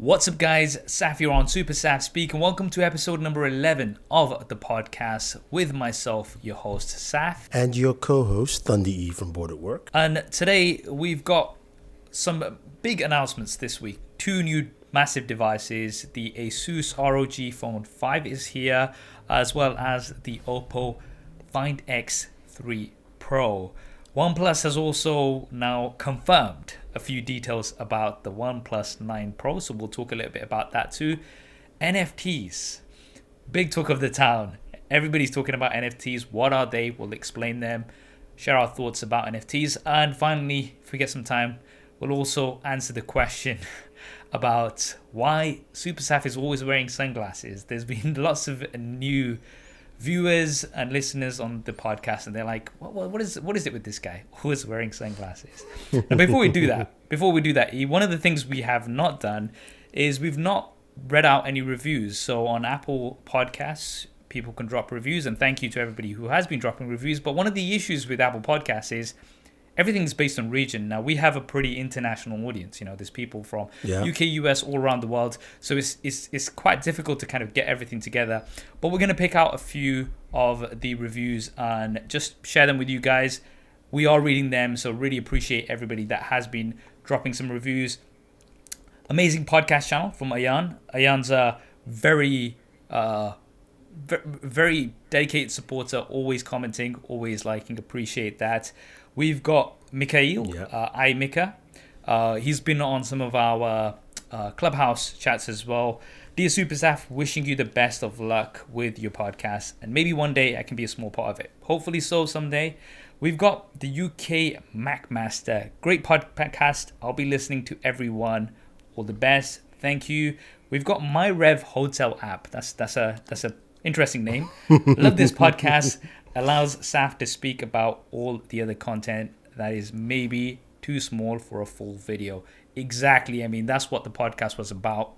What's up, guys? Saf here on SuperSaf speaking. Welcome to episode number 11 of the podcast with myself, your host, Saf. And your co-host, Thunder E from Board at Work. And today we've got some big announcements this week. Two new massive devices. The ASUS ROG Phone 5 is here, as well as the OPPO Find X3 Pro. OnePlus has also now confirmed a few details about the OnePlus 9 Pro, so we'll talk a little bit about that too. NFTs, big talk of the town. Everybody's talking about NFTs. What are they? We'll explain them, share our thoughts about NFTs, and finally, if we get some time, we'll also answer the question about why SuperSaf is always wearing sunglasses. There's been lots of new viewers and listeners on the podcast, and they're like, what is it with this guy who is wearing sunglasses? And before we do that, one of the things we have not done is we've not read out any reviews. So on Apple Podcasts, people can drop reviews, and thank you to everybody who has been dropping reviews. But one of the issues with Apple Podcasts is everything's based on region. Now, we have a pretty international audience. You know, there's people from UK, US, all around the world. So it's quite difficult to kind of get everything together. But we're going to pick out a few of the reviews and just share them with you guys. We are reading them, so really appreciate everybody that has been dropping some reviews. Amazing podcast channel from Ayan. Ayan's a very dedicated supporter, always commenting, always liking, appreciate that. We've got Mikhail, Mika. He's been on some of our Clubhouse chats as well. Dear SuperSaf, wishing you the best of luck with your podcast, and maybe one day I can be a small part of it. Hopefully so someday. We've got the UK Mac Master. Great podcast. I'll be listening to everyone. All the best. Thank you. We've got My Rev Hotel app. That's a interesting name. Love this podcast. Allows Saf to speak about all the other content that is maybe too small for a full video. Exactly. I mean, that's what the podcast was about.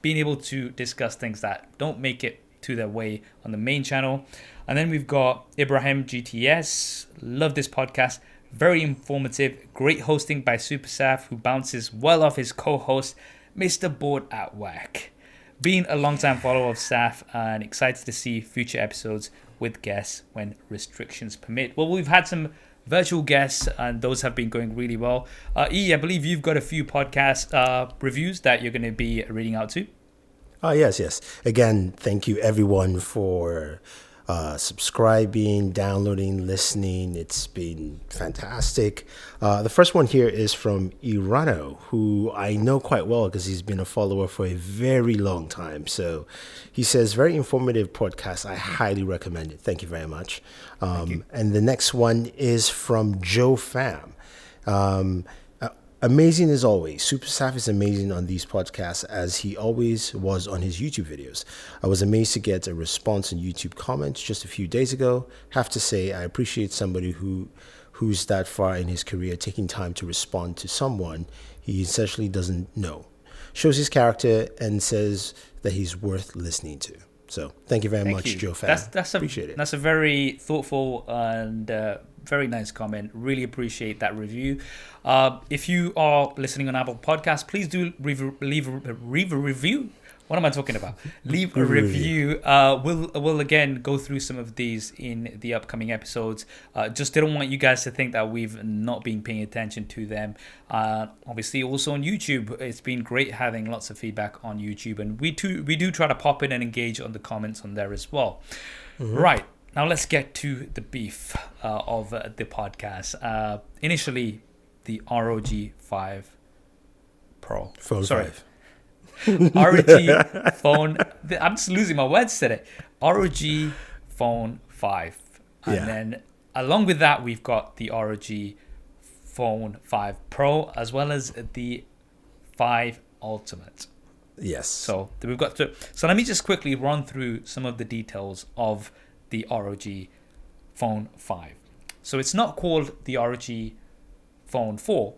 Being able to discuss things that don't make it to their way on the main channel. And then we've got Ibrahim GTS. Love this podcast. Very informative. Great hosting by SuperSaf, who bounces well off his co-host, Mr. Board at Work. Being a long-time follower of Saf and excited to see future episodes with guests when restrictions permit. Well, we've had some virtual guests, and those have been going really well. I believe you've got a few podcast reviews that you're going to be reading out to. Yes. Again, thank you everyone for subscribing, downloading, listening. It's been fantastic. The first one here is from Irano, who I know quite well because he's been a follower for a very long time. So he says, very informative podcast. I highly recommend it. Thank you very much. And the next one is from Joe Pham. Amazing as always. SuperSaf is amazing on these podcasts, as he always was on his YouTube videos. I was amazed to get a response in YouTube comments just a few days ago. Have to say, I appreciate somebody who's that far in his career taking time to respond to someone he essentially doesn't know. Shows his character and says that he's worth listening to. So thank you very much, Joe Pham. Appreciate it. That's a very thoughtful and very nice comment. Really appreciate that review. If you are listening on Apple Podcasts, please do leave a review. What am I talking about? Leave a review. We'll again go through some of these in the upcoming episodes. Just didn't want you guys to think that we've not been paying attention to them. Obviously, also on YouTube, it's been great having lots of feedback on YouTube, and we do try to pop in and engage on the comments on there as well. Mm-hmm. Right. Now let's get to the beef of the podcast. Initially, the ROG 5 Pro. Phone 5. ROG Phone. I'm just losing my words today. ROG Phone 5. And then along with that, we've got the ROG Phone 5 Pro, as well as the 5 Ultimate. Yes. So we've got to. So let me just quickly run through some of the details of the ROG Phone 5. So it's not called the ROG Phone 4.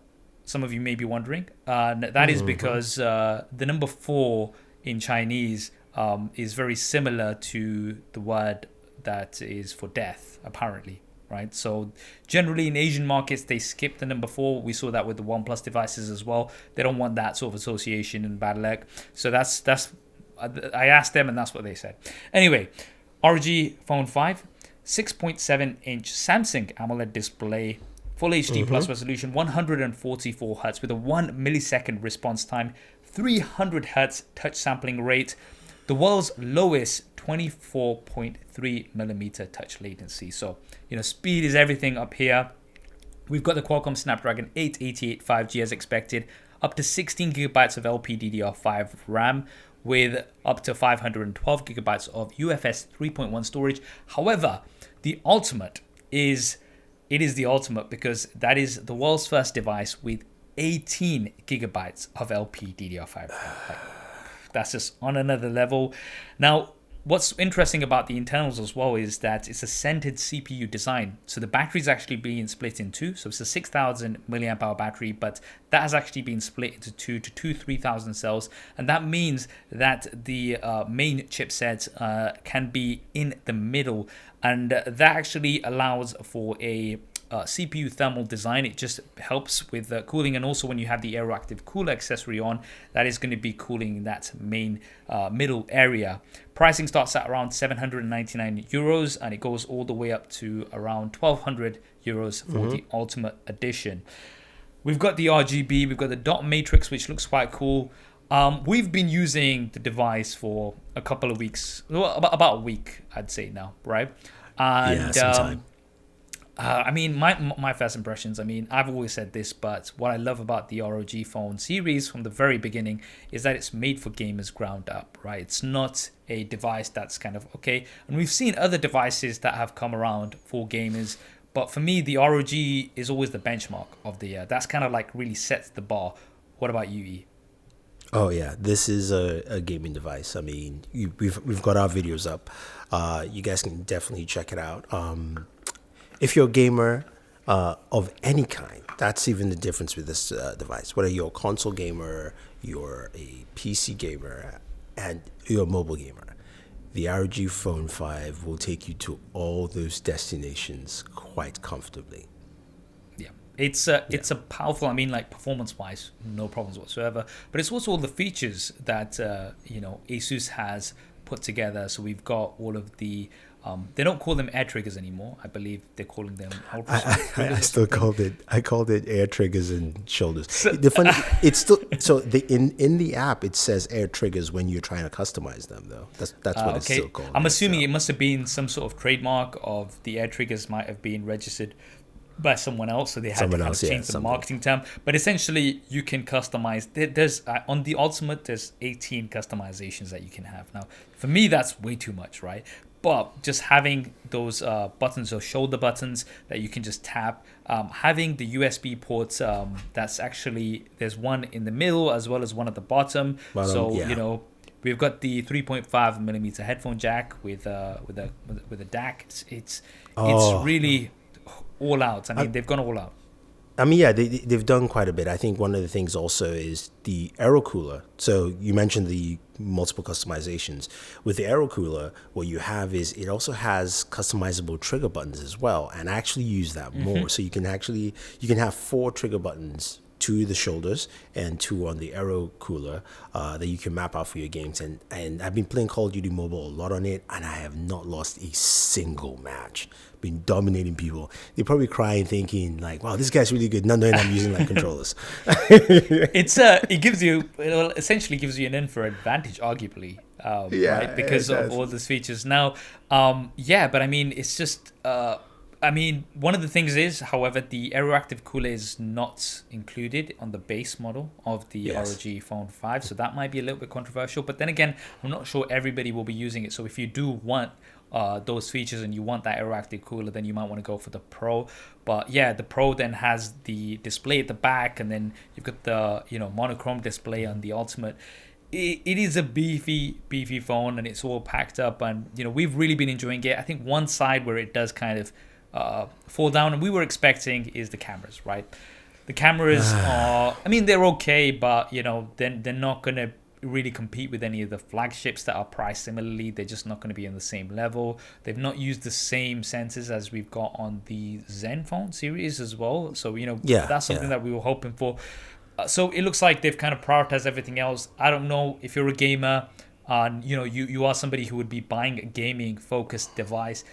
Some of you may be wondering. That is because the number 4 in Chinese is very similar to the word that is for death, apparently, right? So generally in Asian markets, they skip the number 4. We saw that with the OnePlus devices as well. They don't want that sort of association and bad luck. So that's I asked them and that's what they said. Anyway, ROG Phone 5, 6.7-inch Samsung AMOLED display, Full HD plus resolution, 144 Hz with a 1 millisecond response time, 300 Hz touch sampling rate, the world's lowest 24.3 millimeter touch latency. So, speed is everything up here. We've got the Qualcomm Snapdragon 888 5G as expected, up to 16 gigabytes of LPDDR5 RAM with up to 512 gigabytes of UFS 3.1 storage. However, the ultimate is the ultimate because that is the world's first device with 18 gigabytes of LPDDR5. That's just on another level. Now, what's interesting about the internals as well is that it's a centered CPU design. So the battery is actually being split in two. So it's a 6,000 milliamp hour battery, but that has actually been split into two 3,000 cells. And that means that the main chipset can be in the middle. And that actually allows for a CPU thermal design. It just helps with cooling, and also when you have the aeroactive cooler accessory on, that is going to be cooling that main middle area. Pricing starts at around 799 euros and it goes all the way up to around 1,200 euros for the Ultimate Edition. We've got the RGB, we've got the dot matrix, which looks quite cool. We've been using the device for a couple of weeks, about a week, I'd say now, right? And sometime. I mean, my first impressions, I've always said this, but what I love about the ROG Phone series from the very beginning is that it's made for gamers ground up, right? It's not a device that's kind of okay. And we've seen other devices that have come around for gamers, but for me, the ROG is always the benchmark of the year. That's kind of like really sets the bar. What about you, E? Oh yeah, this is a gaming device. We've got our videos up. You guys can definitely check it out. If you're a gamer of any kind, that's even the difference with this device. Whether you're a console gamer, you're a PC gamer, and you're a mobile gamer, the ROG Phone 5 will take you to all those destinations quite comfortably. Yeah, it's a powerful. Performance-wise, no problems whatsoever. But it's also all the features that ASUS has put together. So we've got all of the. They don't call them air triggers anymore. I believe they're calling them. I still called it. I called it air triggers and shoulders. The funny, it's still so. In the app it says air triggers when you're trying to customize them, though. That's what it's still called. I'm assuming it must have been some sort of trademark of the air triggers. Might have been registered by someone else, so they had to change the marketing term. But essentially, you can customize. There's on the Ultimate, there's 18 customizations that you can have. Now, for me, that's way too much, right? But just having those buttons or shoulder buttons that you can just tap, having the USB ports, that's actually, there's one in the middle as well as one at the bottom. We've got the 3.5 millimeter headphone jack with a DAC. It's really all out. They've gone all out. They've done quite a bit. I think one of the things also is the Aero Cooler. So you mentioned the multiple customizations. With the Aero Cooler, what you have is it also has customizable trigger buttons as well, and I actually use that more. So you can have 4 trigger buttons, 2 the shoulders and 2 on the Aero Cooler that you can map out for your games. And I've been playing Call of Duty Mobile a lot on it, and I have not lost a single match. Been dominating people. They're probably crying, thinking like, "Wow, this guy's really good." Not knowing I'm using like controllers. It essentially gives you an infrared advantage, arguably, right? Because of all these features. Now, it's just. One of the things is, however, the aeroactive cooler is not included on the base model of the ROG Phone 5, so that might be a little bit controversial. But then again, I'm not sure everybody will be using it. So if you do want those features and you want that aeroactive cooler, then you might want to go for the Pro. But yeah, the Pro then has the display at the back, and then you've got the monochrome display on the Ultimate. It is a beefy phone, and it's all packed up, and we've really been enjoying it. I think one side where it does kind of fall down, and we were expecting, is the cameras, right? The cameras are, they're okay, but they're not gonna really compete with any of the flagships that are priced similarly. They're just not going to be on the same level. They've not used the same sensors as we've got on the Zenfone series as well. So, that's something that we were hoping for. So it looks like they've kind of prioritized everything else. I don't know if you're a gamer and you are somebody who would be buying a gaming focused device.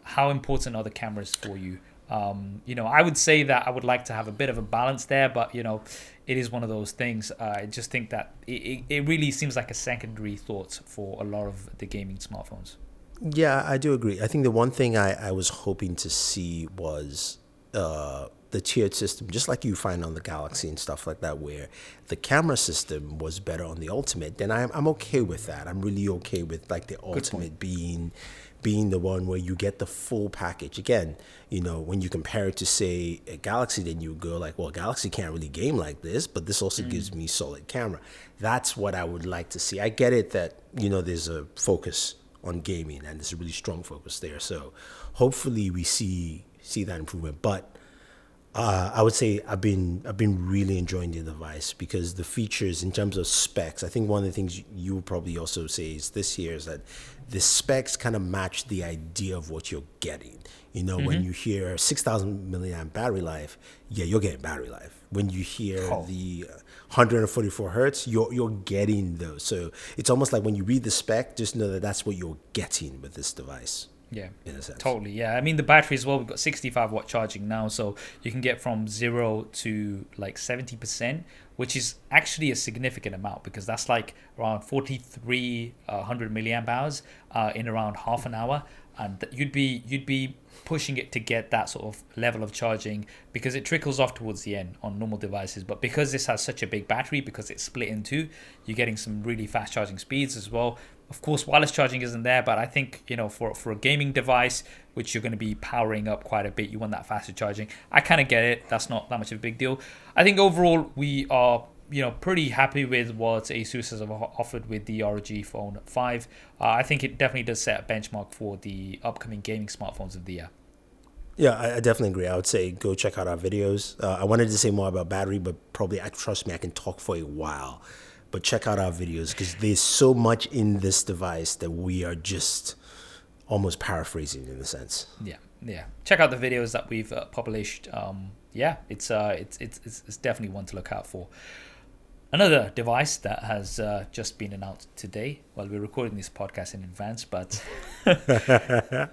How important are the cameras for you? I would say that I would like to have a bit of a balance there, but it is one of those things. I just think that it really seems like a secondary thought for a lot of the gaming smartphones. Yeah, I do agree. I think the one thing I was hoping to see was the tiered system, just like you find on the Galaxy and stuff like that, where the camera system was better on the Ultimate. Then I'm okay with that. I'm really okay with like the Ultimate being the one where you get the full package. Again, when you compare it to say a Galaxy, then you go like, well, Galaxy can't really game like this, but this also gives me solid camera. That's what I would like to see. I get it that there's a focus on gaming and there's a really strong focus there. So hopefully we see that improvement. But I would say I've been really enjoying the device because the features in terms of specs, I think one of the things you would probably also say is this year is that the specs kind of match the idea of what you're getting. When you hear 6,000 milliamp battery life, yeah, you're getting battery life. When you hear the 144 hertz, you're getting those. So it's almost like when you read the spec, just know that that's what you're getting with this device. Yeah, in a sense. Totally. Yeah, I mean the battery as well. We've got 65 watt charging now, so you can get from 0 to like 70%, which is actually a significant amount because that's like around 4,300 milliamp hours in around half an hour, and you'd be pushing it to get that sort of level of charging because it trickles off towards the end on normal devices. But because this has such a big battery, because it's split in two, you're getting some really fast charging speeds as well. Of course, wireless charging isn't there, but I think, for a gaming device, which you're going to be powering up quite a bit, you want that faster charging. I kind of get it. That's not that much of a big deal. I think overall, we are, pretty happy with what ASUS has offered with the ROG Phone 5. I think it definitely does set a benchmark for the upcoming gaming smartphones of the year. Yeah, I definitely agree. I would say go check out our videos. I wanted to say more about battery, but probably, trust me, I can talk for a while. But check out our videos because there's so much in this device that we are just almost paraphrasing in a sense. Yeah. Check out the videos that we've published. It's definitely one to look out for. Another device that has just been announced today. Well, we're recording this podcast in advance, but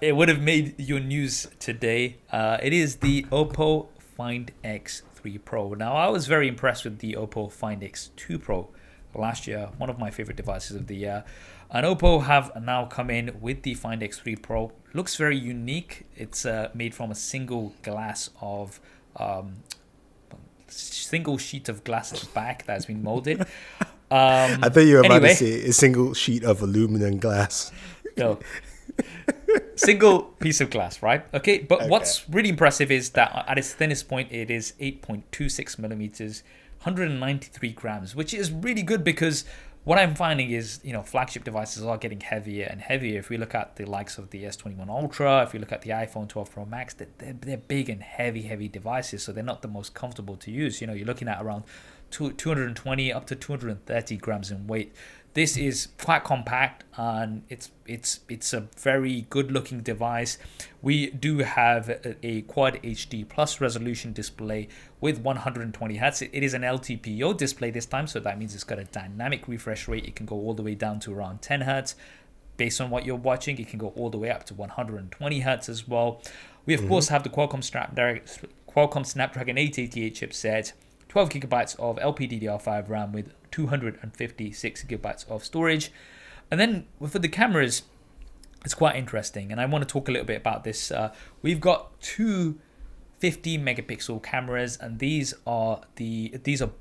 it would have made your news today. It is the OPPO Find X3 Pro. Now, I was very impressed with the OPPO Find X2 Pro last year, one of my favorite devices of the year. And OPPO have now come in with the Find X3 Pro. Looks very unique. It's made from a single sheet of glass at the back that has been molded. I thought you were about to say a single sheet of aluminum glass. No. Single piece of glass, right? Okay, but what's really impressive is that at its thinnest point, it is 8.26 millimeters, 193 grams, which is really good because what I'm finding is, flagship devices are getting heavier and heavier. If we look at the likes of the S21 Ultra, if we look at the iPhone 12 Pro Max, they're big and heavy devices, so they're not the most comfortable to use. You're looking at around 220 up to 230 grams in weight. This is quite compact and it's a very good looking device. We do have a Quad HD Plus resolution display with 120 Hz. It is an LTPO display this time, so that means it's got a dynamic refresh rate. It can go all the way down to around 10 Hz. Based on what you're watching, it can go all the way up to 120 Hz as well. We of course have the Qualcomm Snapdragon 888 chipset, 12 gigabytes of LPDDR5 RAM with 256 gigabytes of storage. And then for the cameras, it's quite interesting, and I want to talk a little bit about this. We've got two 15 megapixel cameras, and these are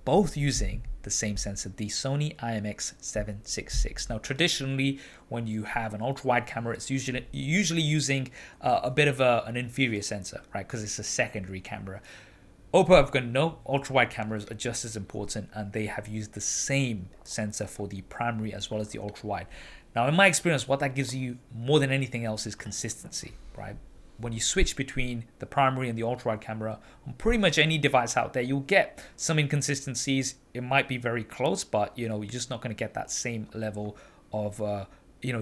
both using the same sensor, the Sony IMX766. Now, traditionally, when you have an ultra-wide camera, it's usually using a bit of an inferior sensor, right? Because it's a secondary camera. OPPO have gone, no, ultra-wide cameras are just as important, and they have used the same sensor for the primary as well as the ultra-wide. Now, in my experience, what that gives you more than anything else is consistency, right? when you switch between the primary and the ultra wide camera on pretty much any device out there, you'll get some inconsistencies. It might be very close, but you're just not going to get that same level of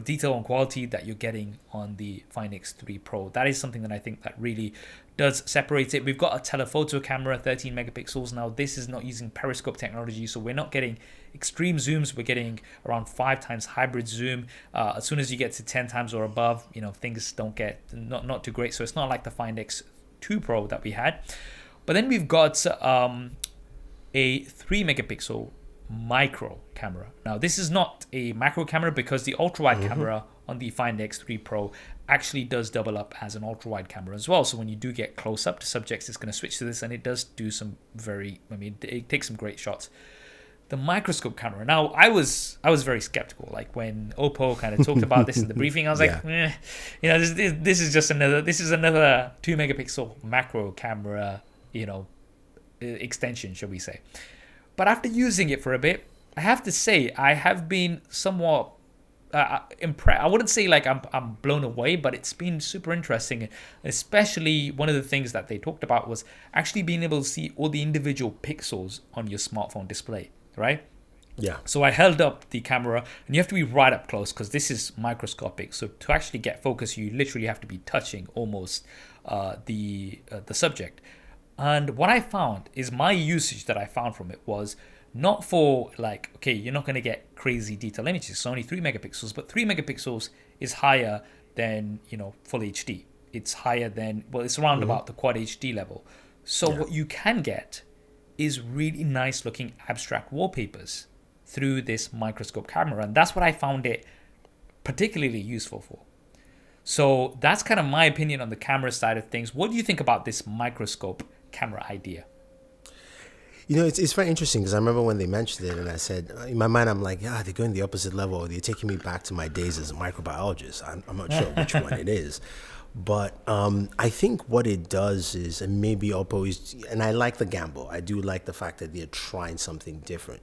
detail and quality that you're getting on the Find X3 Pro. That is something that I think that really does separate it. We've got a telephoto camera, 13 megapixels. Now, this is not using periscope technology, so we're not getting extreme zooms. We're getting around 5 times hybrid zoom. As soon as you get to 10 times or above, things don't get not too great. So it's not like the Find X2 Pro that we had. But then we've got a 3 megapixel micro camera. Now, this is not a macro camera because the ultra wide camera on the Find X3 Pro actually does double up as an ultra wide camera as well. So when you do get close up to subjects, it's going to switch to this, and it does do some it takes some great shots. The microscope camera. Now, I was very skeptical. Like when OPPO kind of talked about this in the briefing, I was like, this is another 2 megapixel macro camera, extension, shall we say. But after using it for a bit, I have to say I have been somewhat impressed. I wouldn't say like I'm blown away, but it's been super interesting. Especially one of the things that they talked about was actually being able to see all the individual pixels on your smartphone display, right? Yeah. So I held up the camera, and you have to be right up close because this is microscopic. So to actually get focus, you literally have to be touching almost the subject. And what I found is my usage that I found from it was not for like, okay, you're not going to get crazy detail images. It's only 3 megapixels, but 3 megapixels is higher than, full HD. It's higher than, it's around about the quad HD level. So what you can get is really nice looking abstract wallpapers through this microscope camera. And that's what I found it particularly useful for. So that's kind of my opinion on the camera side of things. What do you think about this microscope camera idea? It's very interesting because I remember when they mentioned it, and I said, in my mind, I'm like, they're going the opposite level. They're taking me back to my days as a microbiologist. I'm not sure which one it is. But I think what it does is, and maybe OPPO is, and I like the gamble. I do like the fact that they're trying something different,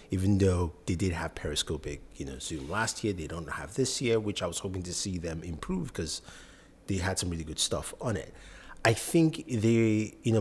even though they did have periscopic, zoom last year, they don't have this year, which I was hoping to see them improve because they had some really good stuff on it. I think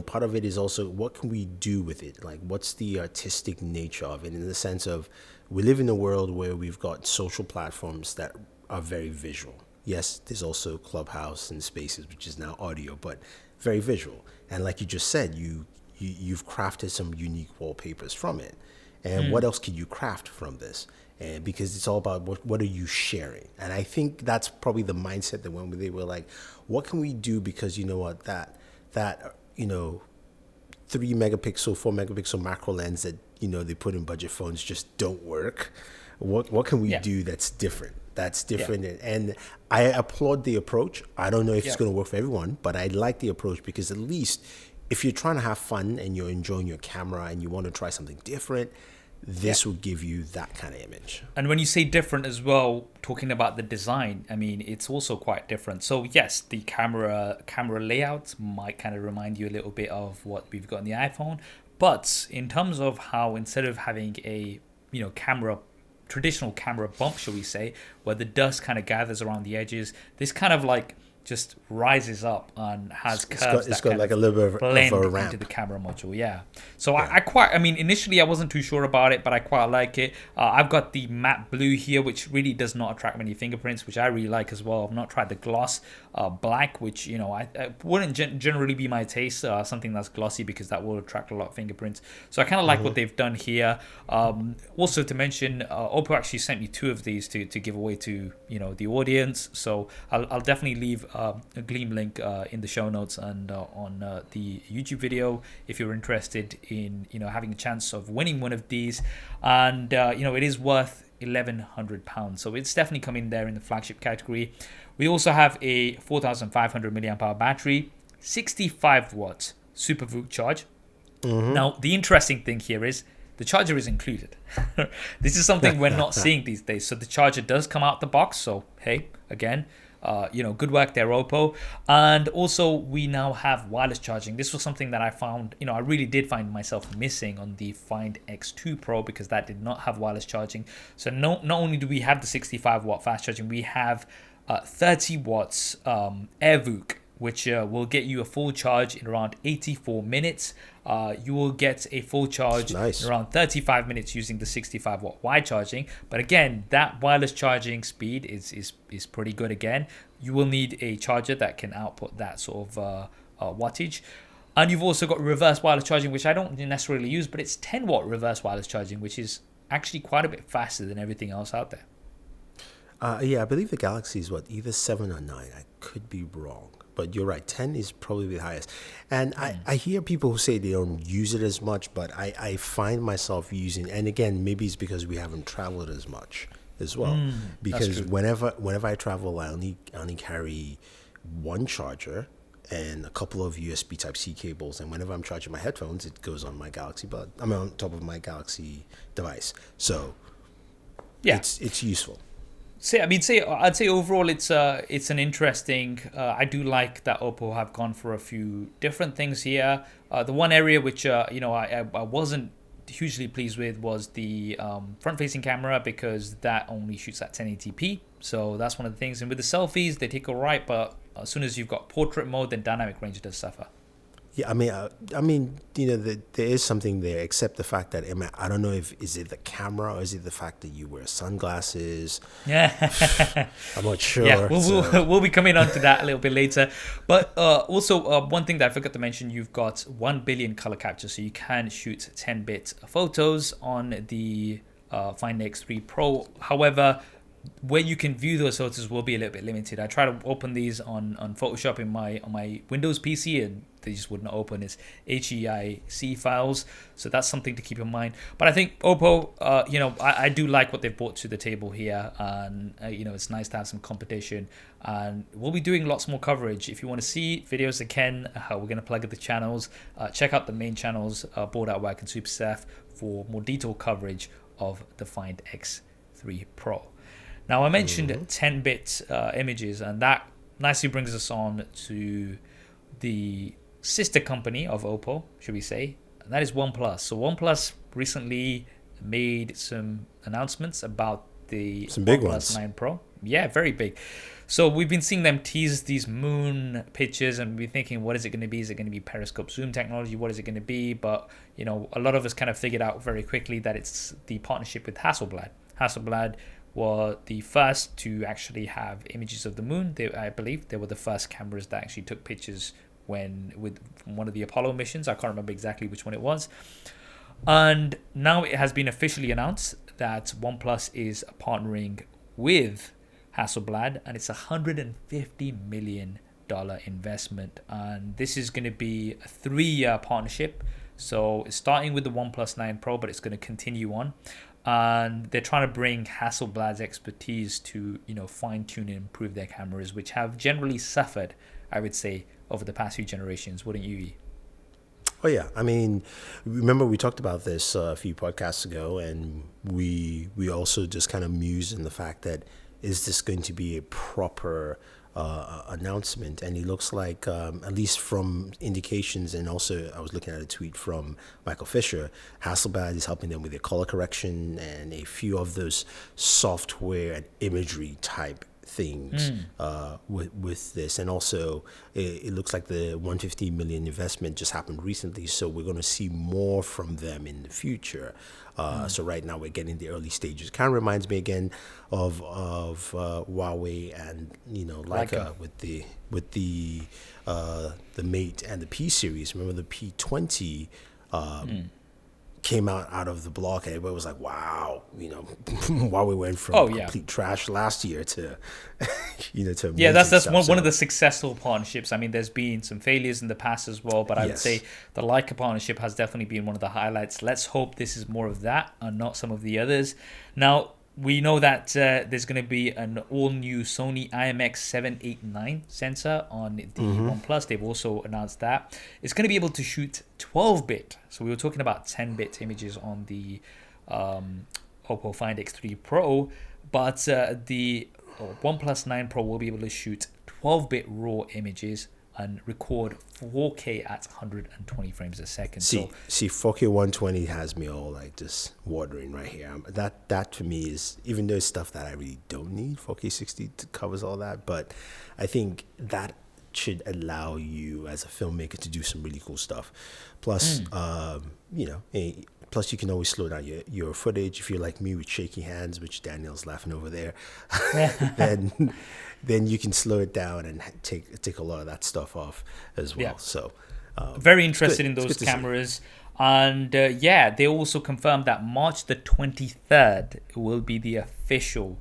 part of it is also what can we do with it? Like, what's the artistic nature of it in the sense of we live in a world where we've got social platforms that are very visual. Yes, there's also Clubhouse and Spaces, which is now audio, but very visual. And like you just said, you've crafted some unique wallpapers from it. And what else can you craft from this? And because it's all about what are you sharing? And I think that's probably the mindset that when they were like, what can we do? Because you know what, that 3 megapixel, 4 megapixel macro lens that they put in budget phones just don't work. What can we do that's different? And I applaud the approach. I don't know if it's going to work for everyone, but I like the approach because at least if you're trying to have fun and you're enjoying your camera and you want to try something different, this will give you that kind of image. And when you say different as well, talking about the design, it's also quite different. So yes, the camera layout might kind of remind you a little bit of what we've got in the iPhone, but in terms of how instead of having a traditional camera bump, shall we say, where the dust kind of gathers around the edges, this kind of like just rises up and has curves. It's got like a little bit of a ramp into the camera module, So I initially I wasn't too sure about it, but I quite like it. I've got the matte blue here, which really does not attract many fingerprints, which I really like as well. I've not tried the gloss black, which I wouldn't generally be my taste. Something that's glossy because that will attract a lot of fingerprints. So I kind of like what they've done here. Also to mention, OPPO actually sent me 2 of these to give away to the audience. So I'll definitely leave a Gleam link in the show notes and on the YouTube video if you're interested in having a chance of winning one of these. And it is worth £1,100, so it's definitely coming there in the flagship category. We also have a 4,500 milliamp hour battery, 65 watts SuperVOOC charge. Now the interesting thing here is the charger is included. This is something we're not seeing these days. So the charger does come out the box, so hey, again, good work there, OPPO. And also we now have wireless charging. This was something that I found, I really did find myself missing on the Find X2 Pro because that did not have wireless charging. So not only do we have the 65 watt fast charging, we have 30 watts AirVOOC, which will get you a full charge in around 84 minutes. You will get a full charge in around 35 minutes using the 65-watt wide charging. But again, that wireless charging speed is pretty good again. You will need a charger that can output that sort of wattage. And you've also got reverse wireless charging, which I don't necessarily use, but it's 10-watt reverse wireless charging, which is actually quite a bit faster than everything else out there. Yeah, I believe the Galaxy is either 7 or 9. I could be wrong, but you're right. 10 is probably the highest. And I hear people who say they don't use it as much, but I find myself using, and again, maybe it's because we haven't traveled as much as well. Because whenever I travel, I only carry one charger and a couple of USB Type-C cables. And whenever I'm charging my headphones, it goes on my Galaxy on top of my Galaxy device. So yeah, it's useful. I'd say overall it's an interesting. I do like that OPPO have gone for a few different things here. The one area which I wasn't hugely pleased with was the front-facing camera, because that only shoots at 1080p. So that's one of the things. And with the selfies, they take all right, but as soon as you've got portrait mode, then dynamic range does suffer. Yeah, I mean, there is something there, except the fact that I don't know is it the camera or is it the fact that you wear sunglasses? Yeah, I'm not sure. Yeah, we'll be coming on to that a little bit later. But also one thing that I forgot to mention, you've got 1 billion color capture, so you can shoot 10-bit photos on the Find X3 Pro. However, where you can view those photos will be a little bit limited. I try to open these on Photoshop on my Windows PC, and they just wouldn't open. It's HEIC files, so that's something to keep in mind. But I think OPPO, I do like what they've brought to the table here, and it's nice to have some competition. And we'll be doing lots more coverage. If you want to see videos again, we're going to plug the channels. Check out the main channels, Board Out Work and SuperSaf, for more detailed coverage of the Find X3 Pro. Now, I mentioned 10-bit images, and that nicely brings us on to the sister company of OPPO, should we say, and that is OnePlus. So OnePlus recently made some announcements about the OnePlus 9 Pro. Yeah, very big. So we've been seeing them tease these moon pictures, and we're thinking, what is it going to be? Is it going to be periscope zoom technology? What is it going to be? But, a lot of us kind of figured out very quickly that it's the partnership with Hasselblad. Hasselblad were the first to actually have images of the moon. I believe they were the first cameras that actually took pictures from one of the Apollo missions. I can't remember exactly which one it was. And now it has been officially announced that OnePlus is partnering with Hasselblad, and it's $150 million investment. And this is going to be a 3-year partnership. So it's starting with the OnePlus 9 Pro, but it's going to continue on. And they're trying to bring Hasselblad's expertise to, fine-tune and improve their cameras, which have generally suffered, I would say, over the past few generations. Wouldn't you, E? Oh, yeah. I mean, remember we talked about this a few podcasts ago, and we also just kind of mused in the fact that, is this going to be a proper announcement? And it looks like, at least from indications, and also I was looking at a tweet from Michael Fisher, Hasselblad is helping them with their color correction and a few of those software and imagery type things with this. And also it looks like the $150 million investment just happened recently, so we're going to see more from them in the future. So right now we're getting the early stages. Kind of reminds me again of Huawei and Leica with the Mate and the P series. Remember the P20 came out of the block, and everybody was like, wow, Huawei went from complete trash last year to to that's stuff. One of the successful partnerships. I mean, there's been some failures in the past as well, but I would say the Leica partnership has definitely been one of the highlights. Let's hope this is more of that and not some of the others. Now, we know that there's going to be an all-new Sony IMX789 sensor on the OnePlus. They've also announced that. It's going to be able to shoot 12-bit. So we were talking about 10-bit images on the OPPO Find X3 Pro, but the OnePlus 9 Pro will be able to shoot 12-bit raw images and record 4K at 120 frames a second. See 4K 120 has me all like just watering right here. That to me is, even though it's stuff that I really don't need, 4K 60 covers all that, but I think that should allow you as a filmmaker to do some really cool stuff. Plus, plus you can always slow down your footage. If you're like me with shaky hands, which Daniel's laughing over there, then you can slow it down and take a lot of that stuff off as well. So very interested in those cameras. And they also confirmed that March the 23rd will be the official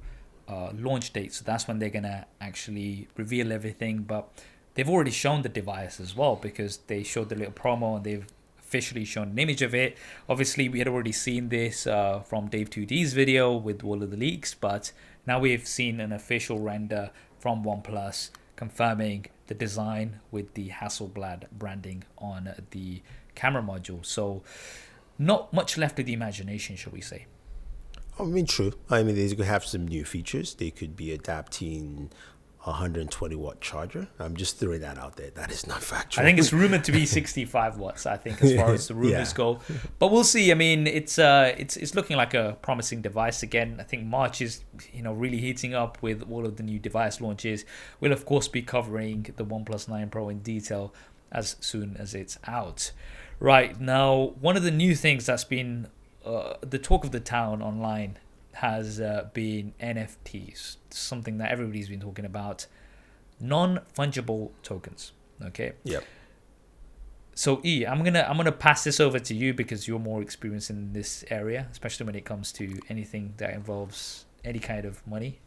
launch date. So that's when they're going to actually reveal everything. But they've already shown the device as well, because they showed the little promo and they've officially shown an image of it. Obviously, we had already seen this from Dave 2D's video with all of the leaks, but now we've seen an official render from OnePlus confirming the design with the Hasselblad branding on the camera module. So not much left of the imagination, shall we say. I mean, true. I mean, they could have some new features. They could be adapting 120 watt charger. I'm just throwing that out there. That is not factual. I think it's rumored to be 65 watts, I think, as far as the rumors go. But we'll see. I mean, it's looking like a promising device again. I think March is, really heating up with all of the new device launches. We'll of course be covering the OnePlus 9 Pro in detail as soon as it's out. Right, now, one of the new things that's been the talk of the town online has been NFTs, something that everybody's been talking about. Non-fungible tokens. Okay. Yep. So I'm gonna pass this over to you because you're more experienced in this area, especially when it comes to anything that involves any kind of money.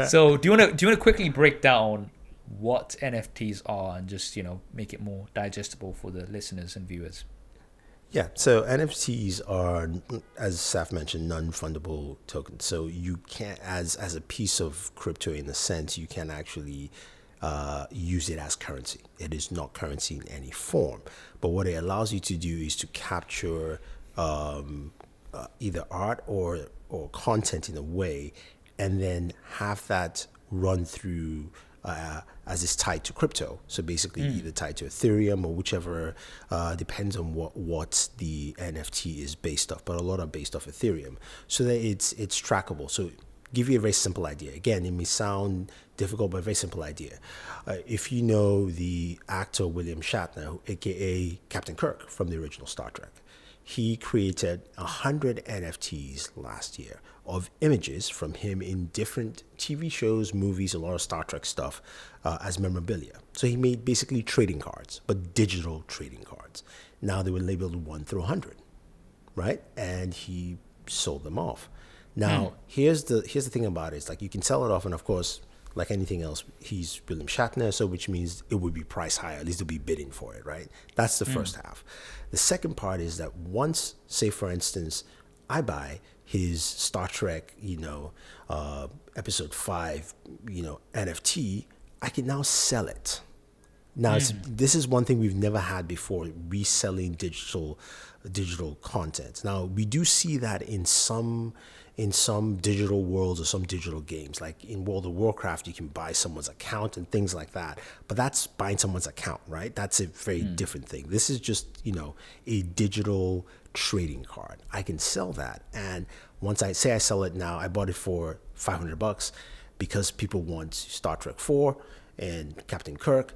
So do you wanna quickly break down what NFTs are and just make it more digestible for the listeners and viewers? Yeah, so NFTs are, as Saf mentioned, non-fundable tokens. So you can't, as a piece of crypto in a sense, you can actually use it as currency. It is not currency in any form. But what it allows you to do is to capture either art or content in a way, and then have that run through as it's tied to crypto. So basically either tied to Ethereum or whichever, depends on what the NFT is based off, but a lot are based off Ethereum, so that it's trackable. So give you a very simple idea. Again, it may sound difficult, but a very simple idea. If you know the actor William Shatner, aka Captain Kirk from the original Star Trek, he created 100 NFTs last year of images from him in different TV shows, movies, a lot of Star Trek stuff as memorabilia. So he made basically trading cards, but digital trading cards. Now they were labeled 1 through 100, right? And he sold them off. Now, here's the thing about it. It's like you can sell it off, and of course, like anything else, he's William Shatner, so which means it would be priced higher. At least they'll be bidding for it, right? That's the first half. The second part is that once, say for instance, I buy his Star Trek, episode 5, NFT, I can now sell it. Now, this is one thing we've never had before, reselling digital content. Now, we do see that in some digital worlds or some digital games. Like in World of Warcraft, you can buy someone's account and things like that. But that's buying someone's account, right? That's a very different thing. This is just, a digital trading card. I can sell that. And once I sell it now, I bought it for $500 because people want Star Trek 4 and Captain Kirk.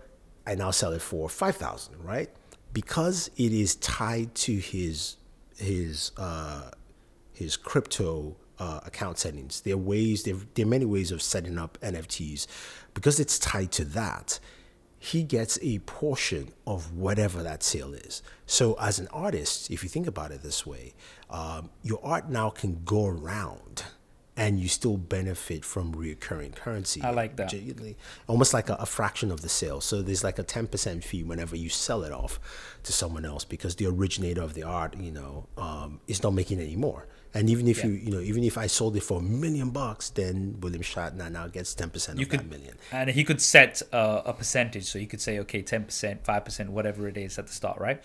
I now sell it for $5,000, right? Because it is tied to his crypto account settings. There are many ways of setting up NFTs. Because it's tied to that, he gets a portion of whatever that sale is. So as an artist, if you think about it this way, your art now can go around and you still benefit from recurring currency. I like that. Almost like a fraction of the sale. So there's like a 10% fee whenever you sell it off to someone else, because the originator of the art, is not making any more. And even if even if I sold it for $1 million, then William Shatner now gets 10% of that million. And he could set a percentage. So he could say, okay, 10%, 5%, whatever it is at the start, right?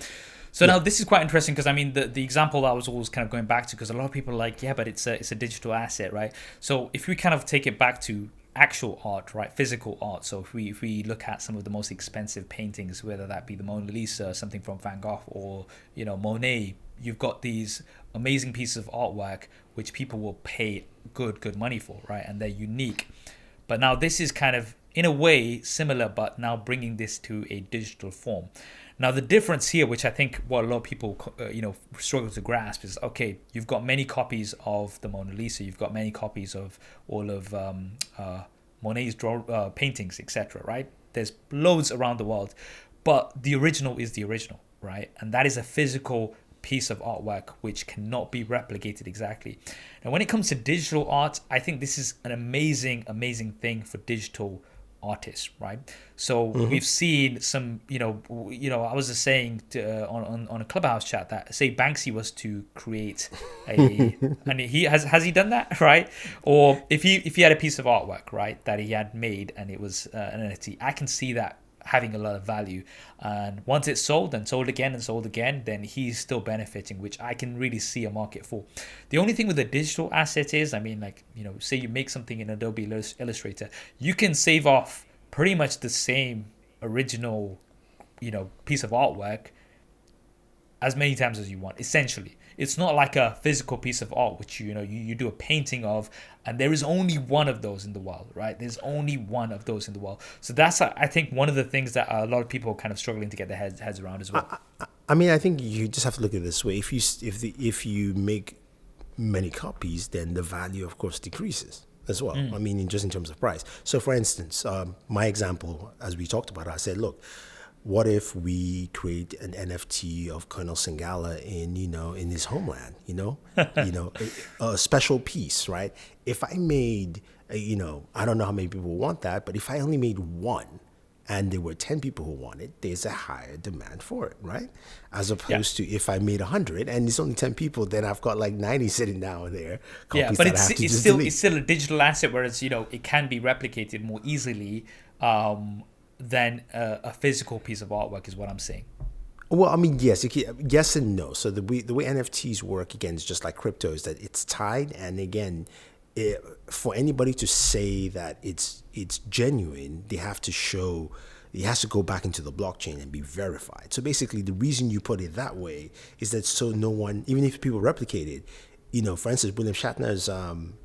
So now this is quite interesting, because I mean the example I was always kind of going back to, because a lot of people are like, yeah, but it's a digital asset, right? So if we kind of take it back to actual art, right, physical art. So if we look at some of the most expensive paintings, whether that be the Mona Lisa, something from Van Gogh, or Monet, you've got these amazing pieces of artwork which people will pay good money for, right? And they're unique. But now this is kind of in a way similar, but now bringing this to a digital form. Now, the difference here, which I think what a lot of people, struggle to grasp is, okay, you've got many copies of the Mona Lisa, you've got many copies of all of Monet's paintings, etc., right? There's loads around the world, but the original is the original, right? And that is a physical piece of artwork which cannot be replicated exactly. Now, when it comes to digital art, I think this is an amazing thing for digital artists, right? So we've seen some, I was just saying on a Clubhouse chat that, say, Banksy was to create and he has he done that, right? Or if he had a piece of artwork, right, that he had made and it was an NFT, I can see that having a lot of value, and once it's sold and sold again, then he's still benefiting, which I can really see a market for. The only thing with a digital asset is, say you make something in Adobe Illustrator, you can save off pretty much the same original piece of artwork as many times as you want. Essentially, it's not like a physical piece of art which you do a painting of, and there is only one of those in the world, right? There's only one of those in the world. So that's, I think, one of the things that a lot of people are kind of struggling to get their heads around as well. I think you just have to look at it this way. If you make many copies, then the value, of course, decreases as well. Just in terms of price. So, for instance, my example, as we talked about, I said, look, what if we create an NFT of Colonel Singala in his homeland, a special piece, right? If I made, I don't know how many people want that, but if I only made one and there were 10 people who want it, there's a higher demand for it, right? As opposed to if I made 100 and it's only 10 people, then I've got like 90 sitting down there. Yeah, but it's still a digital asset, whereas, it can be replicated more easily, than a physical piece of artwork is what I'm saying. Well, yes, yes and no. So the way NFTs work, again, is just like crypto, is that it's tied. And again, for anybody to say that it's genuine, it has to go back into the blockchain and be verified. So basically, the reason you put it that way is that so no one, even if people replicate it, for instance, William Shatner's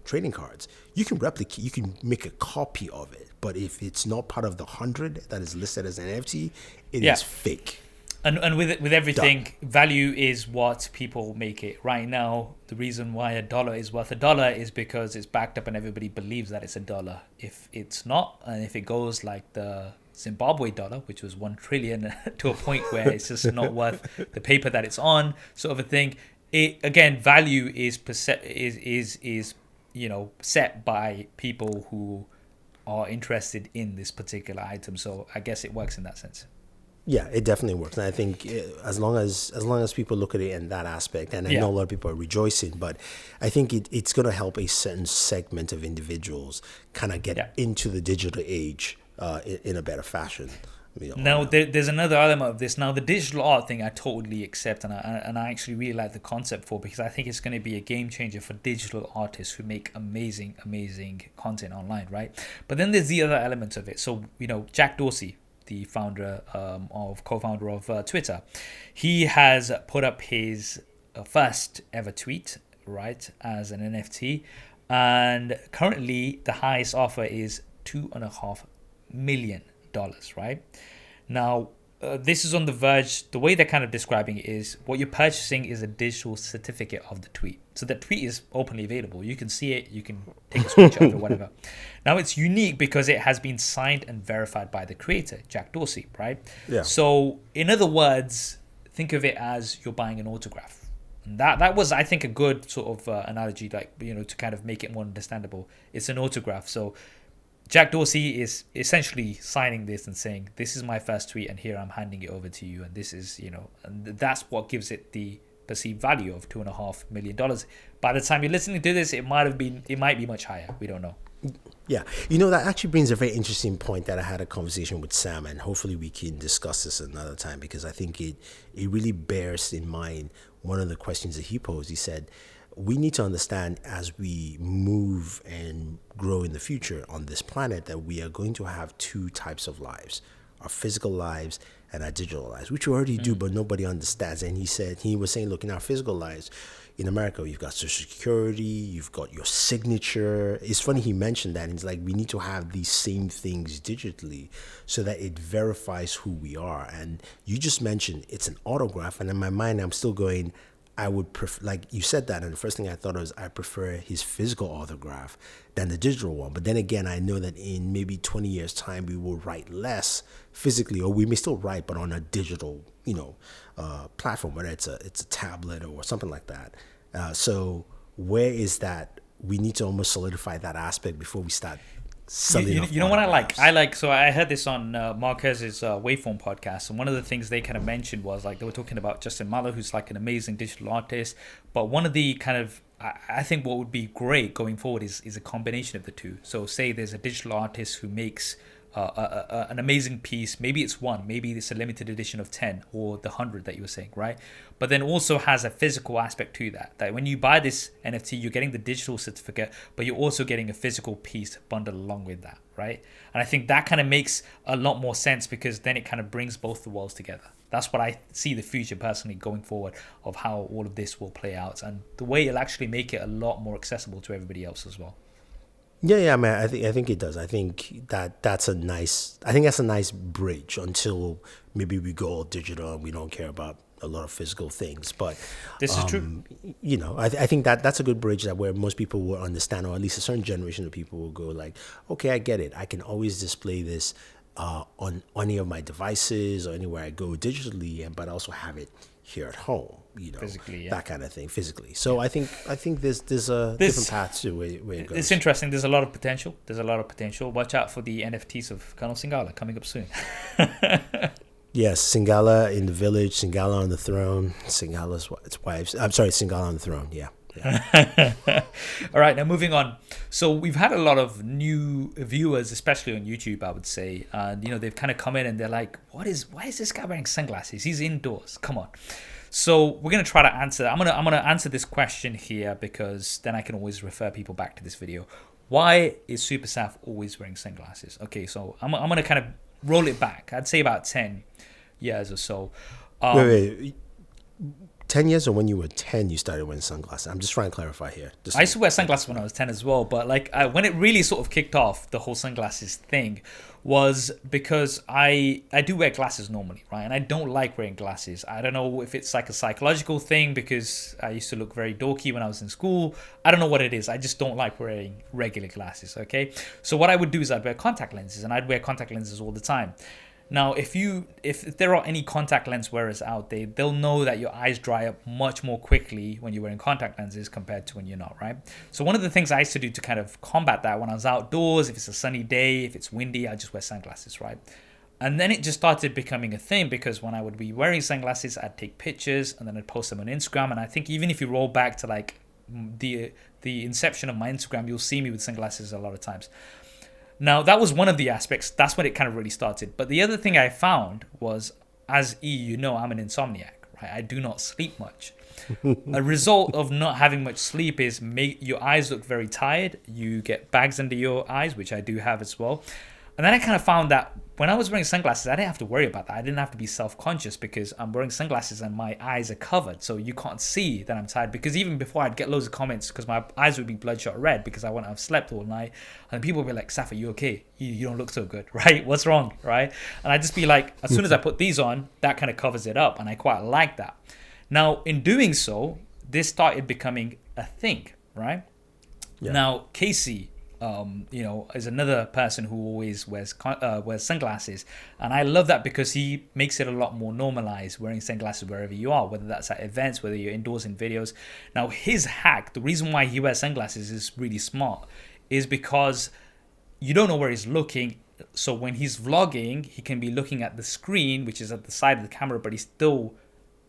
trading cards, you can make a copy of it. But if it's not part of the 100 that is listed as an NFT, it is fake. And with everything, value is what people make it. Right now, the reason why $1 is worth $1 is because it's backed up and everybody believes that it's $1. If it's not, and if it goes like the Zimbabwe dollar, which was 1 trillion to a point where it's just not worth the paper that it's on, sort of a thing. Value is set by people who are interested in this particular item. So I guess it works in that sense. Yeah, it definitely works. And I think as long as people look at it in that aspect, and I know a lot of people are rejoicing, but I think it's going to help a certain segment of individuals kind of get into the digital age in a better fashion. Now, there's another element of this. Now, the digital art thing, I totally accept, and I actually really like the concept for, because I think it's going to be a game changer for digital artists who make amazing content online, right? But then there's the other element of it. So, Jack Dorsey, the co-founder of Twitter, he has put up his first ever tweet, right, as an NFT, and currently the highest offer is $2.5 million. Right now, this is on the verge. The way they're kind of describing it is what you're purchasing is a digital certificate of the tweet. So the tweet is openly available. You can see it. You can take a screenshot or whatever. Now, it's unique because it has been signed and verified by the creator, Jack Dorsey, right? Yeah. So in other words, think of it as you're buying an autograph. And that was, I think, a good sort of analogy, to kind of make it more understandable. It's an autograph. So Jack Dorsey is essentially signing this and saying, this is my first tweet and here I'm handing it over to you. And this is, and that's what gives it the perceived value of $2.5 million. By the time you're listening to this, it might be much higher. We don't know. Yeah. That actually brings a very interesting point that I had a conversation with Sam, and hopefully we can discuss this another time, because I think it really bears in mind one of the questions that he posed. He said, we need to understand as we move and grow in the future on this planet that we are going to have two types of lives, our physical lives and our digital lives, which we already do, but nobody understands. And he was saying, look, in our physical lives, in America, you've got Social Security, you've got your signature. It's funny he mentioned that. He's like, we need to have these same things digitally so that it verifies who we are. And you just mentioned it's an autograph. And in my mind, I'm still going, I would prefer, like you said that, and the first thing I thought was I prefer his physical autograph than the digital one. But then again, I know that in maybe 20 years' time, we will write less physically, or we may still write, but on a digital, platform, whether it's a tablet or something like that. So where is that? We need to almost solidify that aspect before we start selling. You know what I like? So I heard this on Marquez's Waveform podcast, and one of the things they kind of mentioned was like they were talking about Justin Mahler, who's like an amazing digital artist. But one of the kind of I think what would be great going forward is a combination of the two. So say there's a digital artist who makes an amazing piece. Maybe it's one, maybe it's a limited edition of 10 or the 100 that you were saying, right? But then also has a physical aspect to that when you buy this NFT, you're getting the digital certificate, but you're also getting a physical piece bundled along with that, right? And I think that kind of makes a lot more sense, because then it kind of brings both the worlds together. That's what I see the future personally going forward of how all of this will play out, and the way it'll actually make it a lot more accessible to everybody else as well. Yeah, man. I think it does. I think that's a nice bridge until maybe we go all digital and we don't care about a lot of physical things. But this is true. I think that's a good bridge that where most people will understand, or at least a certain generation of people will go like, okay, I get it. I can always display this on any of my devices or anywhere I go digitally, but also have it here at home, physically, that kind of thing, physically. So yeah. I think there's different paths to where it goes. It's interesting. There's a lot of potential. Watch out for the NFTs of Colonel Singala coming up soon. Yes, Singala in the village, Singala on the throne, Singala's wives. I'm sorry, Singala on the throne. Yeah. All right, now moving on. So we've had a lot of new viewers, especially on YouTube, I would say, and they've kind of come in and they're like, why is this guy wearing sunglasses? He's indoors, come on. So we're going to try to answer that. I'm going to answer this question here, because then I can always refer people back to this video. Why is SuperSaf always wearing sunglasses? Okay, so I'm going to kind of roll it back. I'd say about 10 years or so. Wait. 10 years, or when you were 10 you started wearing sunglasses? I'm just trying to clarify here. I used to wear sunglasses when I was 10 as well, but when it really sort of kicked off, the whole sunglasses thing, was because I do wear glasses normally, right? And I don't like wearing glasses. I don't know if it's like a psychological thing, because I used to look very dorky when I was in school. I don't know what it is. I just don't like wearing regular glasses, okay? So what I would do is I'd wear contact lenses, and I'd wear contact lenses all the time. Now, if there are any contact lens wearers out there, they'll know that your eyes dry up much more quickly when you're wearing contact lenses compared to when you're not, right? So one of the things I used to do to kind of combat that, when I was outdoors, if it's a sunny day, if it's windy, I just wear sunglasses, right? And then it just started becoming a thing, because when I would be wearing sunglasses, I'd take pictures and then I'd post them on Instagram. And I think even if you roll back to like the inception of my Instagram, you'll see me with sunglasses a lot of times. Now, that was one of the aspects. That's when it kind of really started. But the other thing I found was, as I'm an insomniac, right? I do not sleep much. A result of not having much sleep is your eyes look very tired. You get bags under your eyes, which I do have as well. And then I kind of found that when I was wearing sunglasses, I didn't have to worry about that. I didn't have to be self-conscious, because I'm wearing sunglasses and my eyes are covered. So you can't see that I'm tired, because even before I'd get loads of comments, because my eyes would be bloodshot red because I wouldn't have slept all night. And people would be like, Saf, are you okay? You don't look so good, right? What's wrong, right? And I'd just be like, as soon as I put these on, that kind of covers it up. And I quite like that. Now, in doing so, this started becoming a thing, right? Yeah. Now, Casey, is another person who always wears sunglasses, and I love that, because he makes it a lot more normalized wearing sunglasses wherever you are, whether that's at events, whether you're indoors in videos. Now, his hack, the reason why he wears sunglasses is really smart, is because you don't know where he's looking. So when he's vlogging, he can be looking at the screen, which is at the side of the camera, but he's still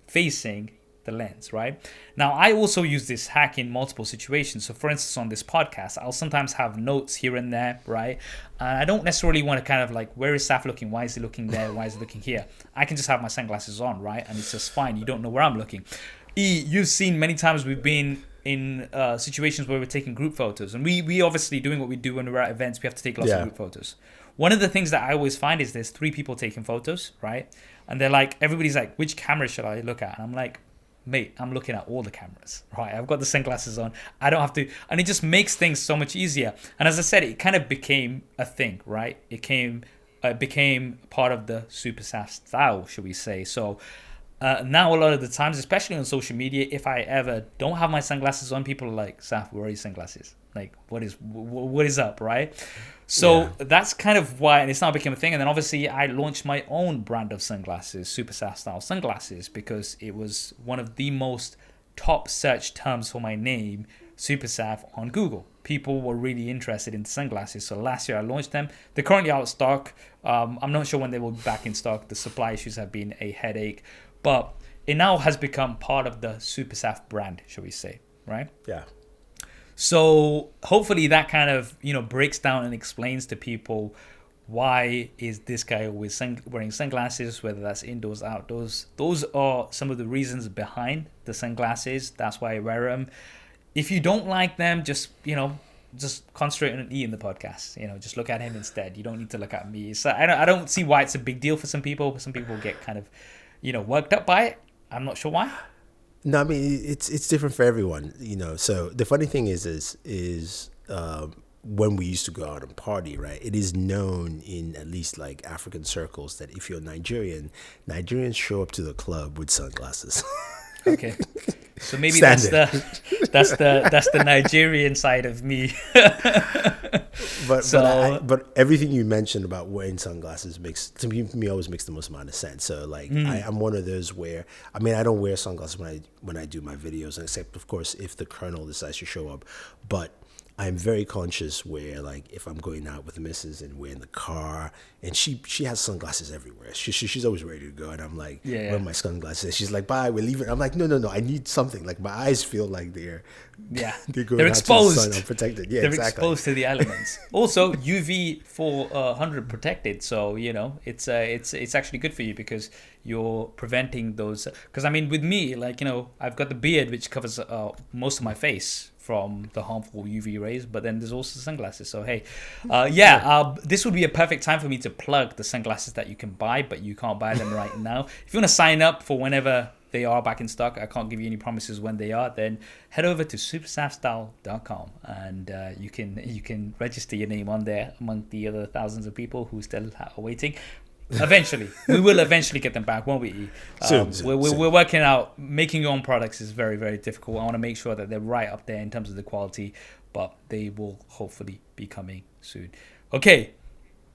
facing the lens, right? Now, I also use this hack in multiple situations. So for instance, on this podcast, I'll sometimes have notes here and there, right? And I don't necessarily want to kind of like, where is Saf looking? Why is he looking there? Why is he looking here? I can just have my sunglasses on, right? And it's just fine. You don't know where I'm looking. You've seen many times we've been in situations where we're taking group photos, and we obviously doing what we do when we're at events, we have to take lots of group photos. One of the things that I always find is there's 3 people taking photos, right? And they're like, everybody's like, which camera should I look at? And I'm like, mate, I'm looking at all the cameras, right? I've got the sunglasses on. I don't have to, and it just makes things so much easier. And as I said, it kind of became a thing, right? It became part of the SuperSaf style, should we say. So now a lot of the times, especially on social media, if I ever don't have my sunglasses on, people are like, Saf, where are your sunglasses? Like, what is up, right? So that's kind of why, and it's now become a thing. And then obviously I launched my own brand of sunglasses, SuperSaf style sunglasses, because it was one of the most top search terms for my name, SuperSaf, on Google. People were really interested in sunglasses. So last year I launched them. They're currently out of stock. I'm not sure when they will be back in stock. The supply issues have been a headache, but it now has become part of the SuperSaf brand, shall we say, right? Yeah. So hopefully that kind of, breaks down and explains to people why is this guy always wearing sunglasses, whether that's indoors, outdoors. Those are some of the reasons behind the sunglasses. That's why I wear them. If you don't like them, just concentrate on E in the podcast. Just look at him instead. You don't need to look at me. So I don't see why it's a big deal for some people. Some people get kind of, worked up by it. I'm not sure why. No, I mean it's different for everyone, So the funny thing is when we used to go out and party, right? It is known in at least like African circles that if you're Nigerian, Nigerians show up to the club with sunglasses. Okay, so maybe that's the Nigerian side of me. But everything you mentioned about wearing sunglasses to me always makes the most amount of sense. So like I'm one of those where I don't wear sunglasses when I do my videos, except of course if the colonel decides to show up. But I'm very conscious where like if I'm going out with the missus and we're in the car and she has sunglasses everywhere. She's always ready to go, and I'm like, where are my sunglasses? And she's like, bye, we're leaving. I'm like, no, I need something. Like my eyes feel like they're going exposed. Out to the sun, unprotected. Yeah, they're exactly. exposed to the elements. Also, UV 400 protected, so it's actually good for you because you're preventing those. Because I mean, with me, like I've got the beard which covers most of my face from the harmful UV rays, but then there's also sunglasses. So hey, this would be a perfect time for me to plug the sunglasses that you can buy, but you can't buy them right now. If you want to sign up for whenever they are back in stock, I can't give you any promises when they are, then head over to supersafstyle.com and you can register your name on there among the other thousands of people who still are waiting. Eventually, we will eventually get them back, won't we? Soon. We're working out. Making your own products is very, very difficult. I want to make sure that they're right up there in terms of the quality, but they will hopefully be coming soon. Okay,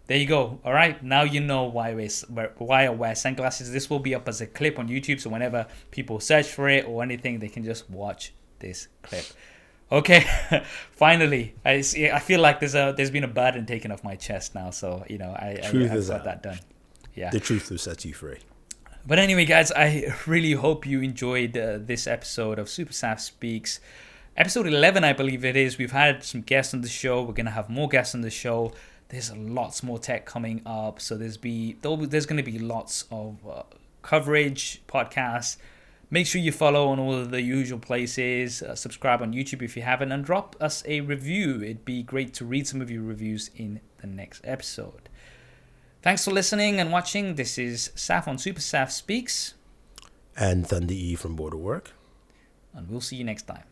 there you go. All right, now you know why I wear sunglasses. This will be up as a clip on YouTube, so whenever people search for it or anything, they can just watch this clip. Okay, finally, I feel like there's been a burden taken off my chest now, so I've got that done. Yeah, the truth will set you free. But anyway, guys, I really hope you enjoyed this episode of SuperSaf Speaks. Episode 11, I believe it is. We've had some guests on the show. We're going to have more guests on the show. There's lots more tech coming up. So there's going to be lots of coverage, podcasts. Make sure you follow on all of the usual places. Subscribe on YouTube if you haven't. And drop us a review. It'd be great to read some of your reviews in the next episode. Thanks for listening and watching. This is Saf on SuperSaf Speaks. And Thunder E from Border Work. And we'll see you next time.